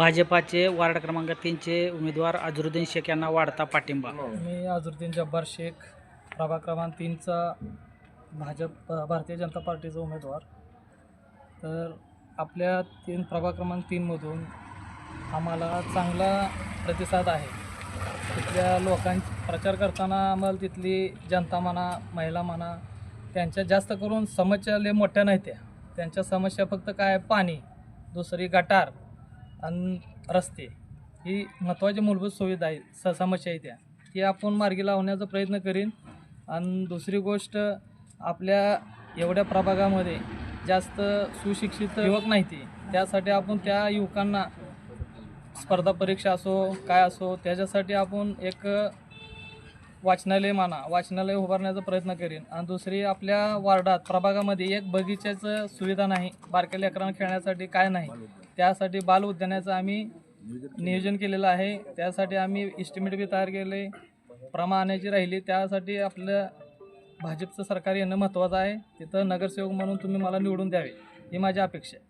भाजपाचे वार्ड क्रमांक 3चे उमेदवार अझरुद्दीन शेख यांना वाढता पाठिंबा। मी अझरुद्दीन जब्बार शेख, प्रभाग क्रमांक 3चा भारतीय जनता पार्टीचा उमेदवार। तर आपल्या प्रभाग क्रमांक 3मधून आम्हाला चांगला प्रतिसाद आहे। तिथल्या लोकांचा प्रचार करताना आम्हाला तिथली जनता म्हणा, महिला म्हणा, त्यांच्या जास्त करून समस्या लय मोठ्या नाहीत। त्यांच्या समस्या फक्त काय, पाणी, दुसरी गटार आणि रस्ते, ही महत्त्वाची मूलभूत सुविधा आहे, समस्या आहे ती आपण मार्गी लावण्याचा प्रयत्न करीन। आणि दुसरी गोष्ट, आपल्या एवढ्या प्रभागामध्ये जास्त सुशिक्षित युवक नाहीत, त्यासाठी आपण त्या युवकांना स्पर्धा परीक्षा असो काय असो त्याच्यासाठी आपण एक वाचनालय उभारण्याचा प्रयत्न करीन। आणि दुसरी, आपल्या वार्डात प्रभागामध्ये एक बगीच्याचं सुविधा नाही, बारक्या लेकरांना खेळण्यासाठी काय नाही, त्यासाठी बाल उद्यानाचं आम्ही नियोजन केलेलं आहे। त्यासाठी आम्ही एस्टिमेट बी तयार केले, प्रमाणाची राहिली, त्यासाठी आपलं भाजपचं सरकार येणं महत्त्वाचं आहे। तिथं नगरसेवक म्हणून तुम्ही मला निवडून द्यावे, ही माझी अपेक्षा आहे।